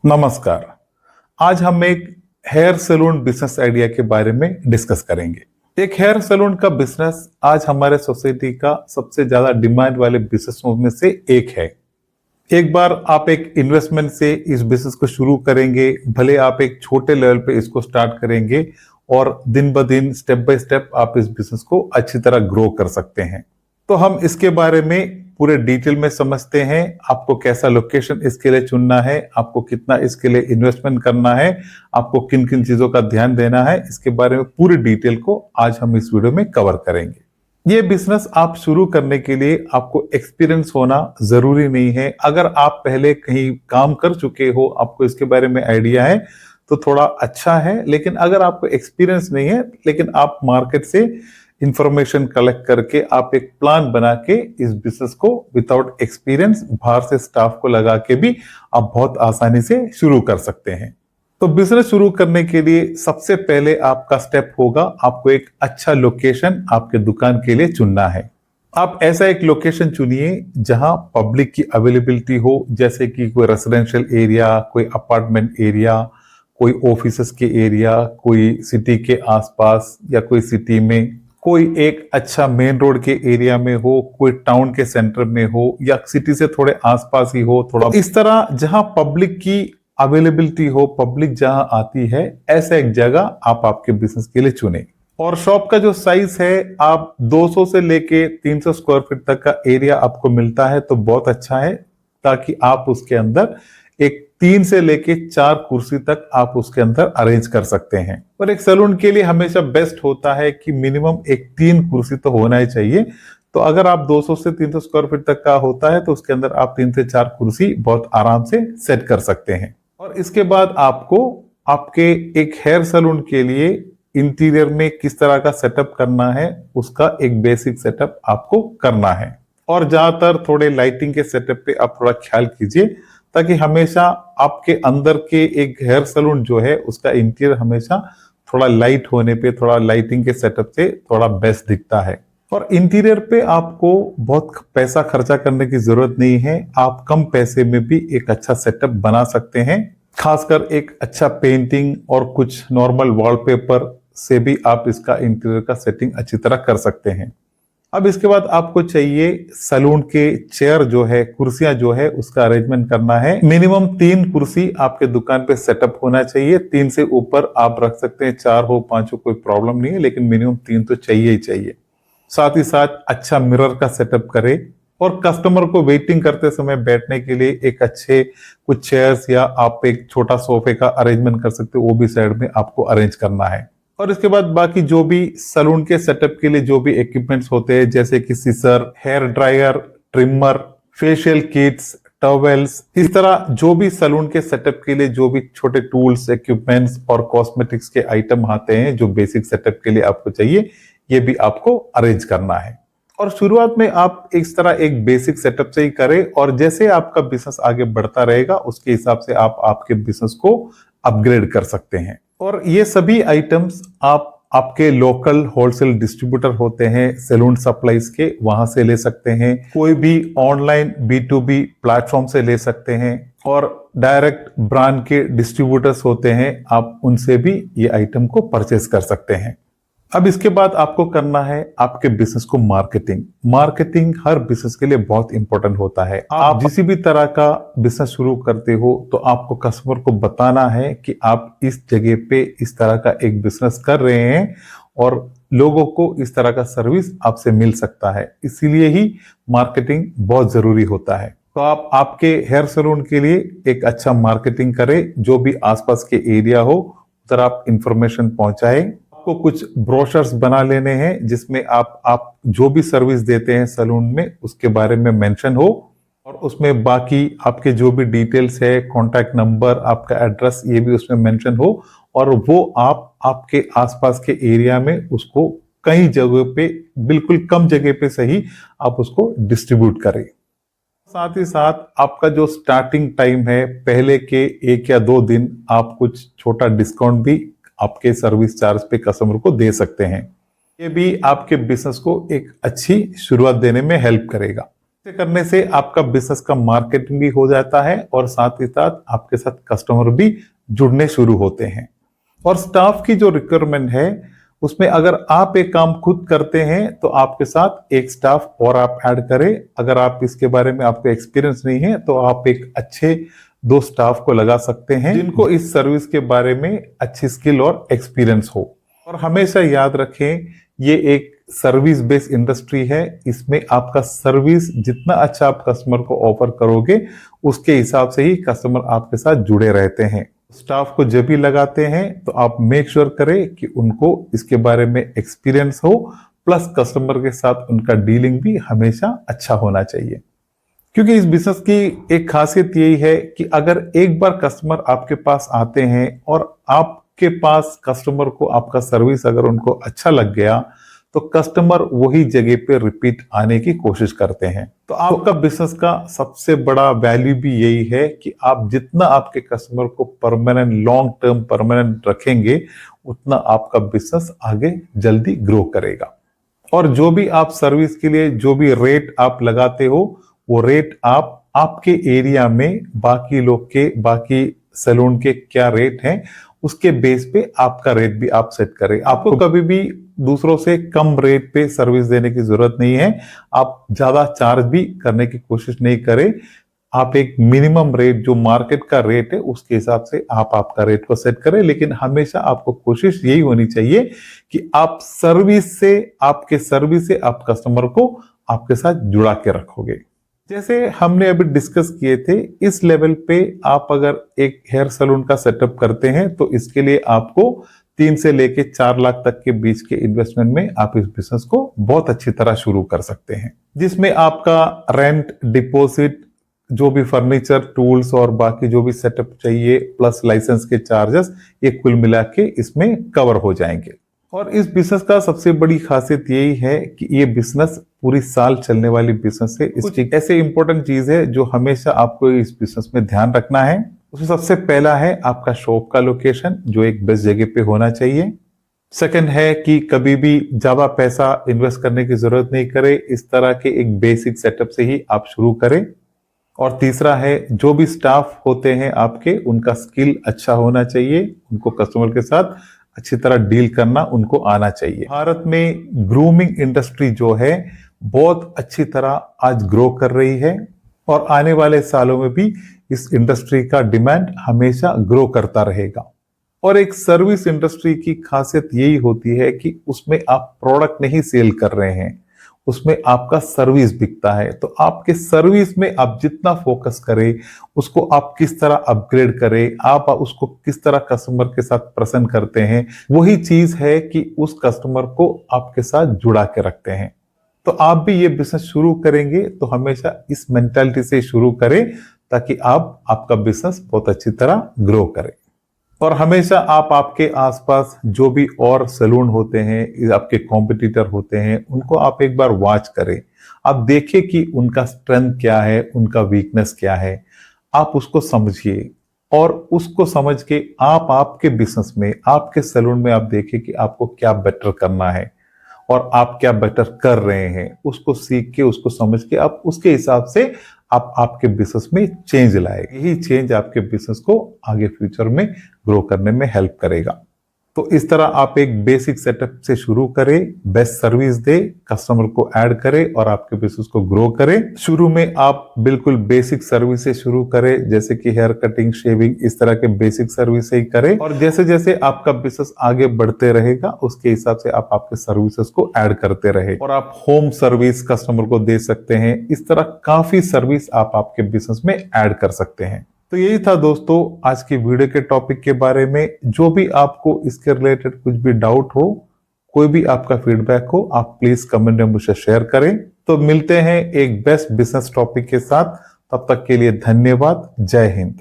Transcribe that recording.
नमस्कार। आज हम एक हेयर सैलून बिजनेस आइडिया के बारे में डिस्कस करेंगे। एक हेयर सैलून का बिजनेस आज हमारे सोसाइटी का सबसे ज्यादा डिमांड वाले बिजनेसों में से एक है। एक बार आप एक इन्वेस्टमेंट से इस बिजनेस को शुरू करेंगे, भले आप एक छोटे लेवल पे इसको स्टार्ट करेंगे और दिन ब दिन स्टेप बाय स्टेप आप इस बिजनेस को अच्छी तरह ग्रो कर सकते हैं। तो हम इसके बारे में पूरे डिटेल में समझते हैं। आपको कैसा लोकेशन इसके लिए चुनना है, आपको कितना इसके लिए इन्वेस्टमेंट करना है, आपको किन किन चीजों का ध्यान देना है, इसके बारे में पूरी डिटेल को आज हम इस वीडियो में कवर करेंगे। ये बिजनेस आप शुरू करने के लिए आपको एक्सपीरियंस होना जरूरी नहीं है। अगर आप पहले कहीं काम कर चुके हो, आपको इसके बारे में आइडिया है तो थोड़ा अच्छा है, लेकिन अगर आपको एक्सपीरियंस नहीं है लेकिन आप मार्केट से इंफॉर्मेशन कलेक्ट करके आप एक प्लान बना के इस बिजनेस को विदाउट एक्सपीरियंस बाहर से स्टाफ को लगा के भी आप बहुत आसानी से शुरू कर सकते हैं। तो बिजनेस शुरू करने के लिए सबसे पहले आपका स्टेप होगा, आपको एक अच्छा लोकेशन आपके दुकान के लिए चुनना है। आप ऐसा एक लोकेशन चुनिए जहां पब्लिक की अवेलेबिलिटी हो, जैसे कि कोई रेजिडेंशियल एरिया, कोई अपार्टमेंट एरिया, कोई ऑफिसेस के एरिया, कोई सिटी के आसपास या कोई सिटी में, कोई एक अच्छा मेन रोड के एरिया में हो, कोई टाउन के सेंटर में हो या सिटी से थोड़े आसपास ही हो। थोड़ा इस तरह जहां पब्लिक की अवेलेबिलिटी हो, पब्लिक जहां आती है, ऐसा एक जगह आप आपके बिजनेस के लिए चुने। और शॉप का जो साइज है, आप 200 से लेके 300 स्क्वायर फीट तक का एरिया आपको मिलता है तो बहुत अच्छा है, ताकि आप उसके अंदर एक 3 से लेके 4 कुर्सी तक आप उसके अंदर अरेंज कर सकते हैं। और एक सैलून के लिए हमेशा बेस्ट होता है कि मिनिमम एक 3 कुर्सी तो होना ही चाहिए। तो अगर आप 200 से 300 स्क्वायर फीट तक का होता है तो उसके अंदर आप 3 से 4 कुर्सी बहुत आराम से सेट कर सकते हैं। और इसके बाद आपको आपके एक हेयर सैलून के लिए इंटीरियर में किस तरह का सेटअप करना है, उसका एक बेसिक सेटअप आपको करना है। और ज्यादातर थोड़े लाइटिंग के सेटअप पे आप थोड़ा ख्याल कीजिए, ताकि हमेशा आपके अंदर के एक हेयर सैलून जो है उसका इंटीरियर हमेशा थोड़ा लाइट होने पे, थोड़ा लाइटिंग के सेटअप से थोड़ा बेस्ट दिखता है। और इंटीरियर पे आपको बहुत पैसा खर्चा करने की जरूरत नहीं है, आप कम पैसे में भी एक अच्छा सेटअप बना सकते हैं। खासकर एक अच्छा पेंटिंग और कुछ नॉर्मल वॉलपेपर से भी आप इसका इंटीरियर का सेटिंग अच्छी तरह कर सकते हैं। अब इसके बाद आपको चाहिए सैलून के चेयर जो है, कुर्सियां जो है, उसका अरेंजमेंट करना है। मिनिमम 3 कुर्सी आपके दुकान पे सेटअप होना चाहिए। 3 से ऊपर आप रख सकते हैं, 4 हो 5 हो कोई प्रॉब्लम नहीं है, लेकिन मिनिमम 3 तो चाहिए ही चाहिए। साथ ही साथ अच्छा मिरर का सेटअप करें और कस्टमर को वेटिंग करते समय बैठने के लिए एक अच्छे कुछ चेयर्स या आप एक छोटा सोफे का अरेंजमेंट कर सकते हो, वो भी साइड में आपको अरेंज करना है। और इसके बाद बाकी जो भी सैलून के सेटअप के लिए जो भी इक्विपमेंट्स होते हैं, जैसे कि scissors, hair dryer, trimmer, facial kits, towels, इस तरह जो भी सैलून के सेटअप के लिए जो भी छोटे टूल्स, इक्विपमेंट्स और कॉस्मेटिक्स के आइटम आते हैं जो बेसिक सेटअप के लिए आपको चाहिए, ये भी आपको अरेंज करना है। और शुरुआत में आप इस तरह एक बेसिक सेटअप से ही करें, और जैसे आपका बिजनेस आगे बढ़ता रहेगा उसके हिसाब से आप आपके बिजनेस को अपग्रेड कर सकते हैं। और ये सभी आइटम्स आप आपके लोकल होलसेल डिस्ट्रीब्यूटर होते हैं सैलून सप्लाईज के, वहां से ले सकते हैं। कोई भी ऑनलाइन B2B प्लेटफॉर्म से ले सकते हैं, और डायरेक्ट ब्रांड के डिस्ट्रीब्यूटर्स होते हैं, आप उनसे भी ये आइटम को परचेज कर सकते हैं। अब इसके बाद आपको करना है आपके बिजनेस को मार्केटिंग। मार्केटिंग हर बिजनेस के लिए बहुत इंपॉर्टेंट होता है। आप जिस भी तरह का बिजनेस शुरू करते हो तो आपको कस्टमर को बताना है कि आप इस जगह पे इस तरह का एक बिजनेस कर रहे हैं और लोगों को इस तरह का सर्विस आपसे मिल सकता है। इसीलिए ही मार्केटिंग बहुत जरूरी होता है। तो आप आपके हेयर सैलून के लिए एक अच्छा मार्केटिंग करें, जो भी आसपास के एरिया हो उधर आप इंफॉर्मेशन पहुंचाएं। आपको कुछ ब्रोशर्स बना लेने हैं जिसमें आप जो भी सर्विस देते हैं सैलून में उसके बारे में मेंशन हो, और उसमें बाकी आपके जो भी डिटेल्स है, कॉन्टैक्ट नंबर, आपका एड्रेस, ये भी उसमें मेंशन हो, और वो आप आपके आसपास के एरिया में उसको कई जगह पे, बिल्कुल कम जगह पे सही, आप उसको डिस्ट्रीब्यूट करें। साथ ही साथ आपका जो स्टार्टिंग टाइम है, पहले के 1 या 2 दिन आप कुछ छोटा डिस्काउंट भी आपके सर्विस चार्ज पे कस्टमर को दे सकते हैं। ये भी आपके बिजनेस को एक अच्छी शुरुआत देने में हेल्प करेगा। ऐसे करने से आपका बिजनेस का मार्केटिंग भी हो जाता है और साथ ही साथ आपके साथ कस्टमर भी जुड़ने शुरू होते हैं। और स्टाफ की जो रिक्वायरमेंट है उसमें अगर आप एक काम खुद करते हैं तो आपके साथ एक स्टाफ और आप ऐड करें। अगर आप इसके बारे में आपको एक्सपीरियंस नहीं है तो आप एक अच्छे 2 स्टाफ को लगा सकते हैं जिनको इस सर्विस के बारे में अच्छी स्किल और एक्सपीरियंस हो। और हमेशा याद रखें, ये एक सर्विस बेस्ड इंडस्ट्री है। इसमें आपका सर्विस जितना अच्छा आप कस्टमर को ऑफर करोगे उसके हिसाब से ही कस्टमर आपके साथ जुड़े रहते हैं। स्टाफ को जब भी लगाते हैं तो आप मेक श्योर करें कि उनको इसके बारे में एक्सपीरियंस हो, प्लस कस्टमर के साथ उनका डीलिंग भी हमेशा अच्छा होना चाहिए। क्योंकि इस बिजनेस की एक खासियत यही है कि अगर एक बार कस्टमर आपके पास आते हैं और आपके पास कस्टमर को आपका सर्विस अगर उनको अच्छा लग गया तो कस्टमर वही जगह पे रिपीट आने की कोशिश करते हैं। तो आपका बिजनेस का सबसे बड़ा वैल्यू भी यही है कि आप जितना आपके कस्टमर को परमानेंट लॉन्ग टर्म परमानेंट रखेंगे उतना आपका बिजनेस आगे जल्दी ग्रो करेगा। और जो भी आप सर्विस के लिए जो भी रेट आप लगाते हो वो रेट आप आपके एरिया में बाकी लोग के बाकी सैलून के क्या रेट हैं उसके बेस पे आपका रेट भी आप सेट करें। आपको कभी भी दूसरों से कम रेट पे सर्विस देने की जरूरत नहीं है। आप ज्यादा चार्ज भी करने की कोशिश नहीं करें। आप एक मिनिमम रेट जो मार्केट का रेट है उसके हिसाब से आप आपका रेट को सेट करें, लेकिन हमेशा आपको कोशिश यही होनी चाहिए कि आप सर्विस से आप कस्टमर को आपके साथ जुड़ा के रखोगे। जैसे हमने अभी डिस्कस किए थे, इस लेवल पे आप अगर एक हेयर सैलून का सेटअप करते हैं तो इसके लिए आपको 3 से लेके 4 लाख तक के बीच के इन्वेस्टमेंट में आप इस बिजनेस को बहुत अच्छी तरह शुरू कर सकते हैं, जिसमें आपका रेंट, डिपॉजिट, जो भी फर्नीचर, टूल्स और बाकी जो भी सेटअप चाहिए प्लस लाइसेंस के चार्जेस, ये कुल मिला के इसमें कवर हो जाएंगे। और इस बिजनेस का सबसे बड़ी खासियत यही है कि ये बिजनेस पूरी साल चलने वाली बिजनेस है। इसकी ऐसे इंपॉर्टेंट चीज है जो हमेशा आपको इस बिजनेस में ध्यान रखना है। उसमें सबसे पहला है आपका शॉप का लोकेशन, जो एक बेस्ट जगह पे होना चाहिए। सेकंड है कि कभी भी ज्यादा पैसा इन्वेस्ट करने की जरूरत नहीं करे, इस तरह के एक बेसिक सेटअप से ही आप शुरू करें। और तीसरा है जो भी स्टाफ होते हैं आपके, उनका स्किल अच्छा होना चाहिए, उनको कस्टमर के साथ अच्छी तरह डील करना उनको आना चाहिए। भारत में ग्रूमिंग इंडस्ट्री जो है बहुत अच्छी तरह आज ग्रो कर रही है और आने वाले सालों में भी इस इंडस्ट्री का डिमांड हमेशा ग्रो करता रहेगा। और एक सर्विस इंडस्ट्री की खासियत यही होती है कि उसमें आप प्रोडक्ट नहीं सेल कर रहे हैं, उसमें आपका सर्विस बिकता है। तो आपके सर्विस में आप जितना फोकस करें, उसको आप किस तरह अपग्रेड करें, आप उसको किस तरह कस्टमर के साथ प्रेजेंट करते हैं, वही चीज है कि उस कस्टमर को आपके साथ जुड़ा के रखते हैं। तो आप भी ये बिजनेस शुरू करेंगे तो हमेशा इस मेंटालिटी से शुरू करें ताकि आपका बिजनेस बहुत अच्छी तरह ग्रो करे। और हमेशा आप आपके आसपास जो भी और सैलून होते हैं, आपके कॉम्पिटिटर होते हैं, उनको आप एक बार वॉच करें। आप देखें कि उनका स्ट्रेंथ क्या है, उनका वीकनेस क्या है, आप उसको समझिए और उसको समझ के आप आपके बिजनेस में, आपके सैलून में आप देखें कि आपको क्या बेटर करना है और आप क्या बेटर कर रहे हैं। उसको सीख के, उसको समझ के आप उसके हिसाब से आप आपके बिजनेस में चेंज लाए। यही चेंज आपके बिजनेस को आगे फ्यूचर में ग्रो करने में हेल्प करेगा। तो इस तरह आप एक बेसिक सेटअप से शुरू करें, बेस्ट सर्विस दे, कस्टमर को ऐड करें और आपके बिजनेस को ग्रो करें। शुरू में आप बिल्कुल बेसिक सर्विस से शुरू करें, जैसे कि हेयर कटिंग, शेविंग, इस तरह के बेसिक सर्विस से ही करें। और जैसे जैसे आपका बिजनेस आगे बढ़ते रहेगा उसके हिसाब से आप आपके सर्विसेज को ऐड करते रहे। और आप होम सर्विस कस्टमर को दे सकते हैं। इस तरह काफी सर्विस आप आपके बिजनेस में ऐड कर सकते हैं। तो यही था दोस्तों आज की वीडियो के टॉपिक के बारे में। जो भी आपको इसके रिलेटेड कुछ भी डाउट हो, कोई भी आपका फीडबैक हो, आप प्लीज कमेंट में मुझसे शेयर करें। तो मिलते हैं एक बेस्ट बिजनेस टॉपिक के साथ। तब तक के लिए धन्यवाद। जय हिंद।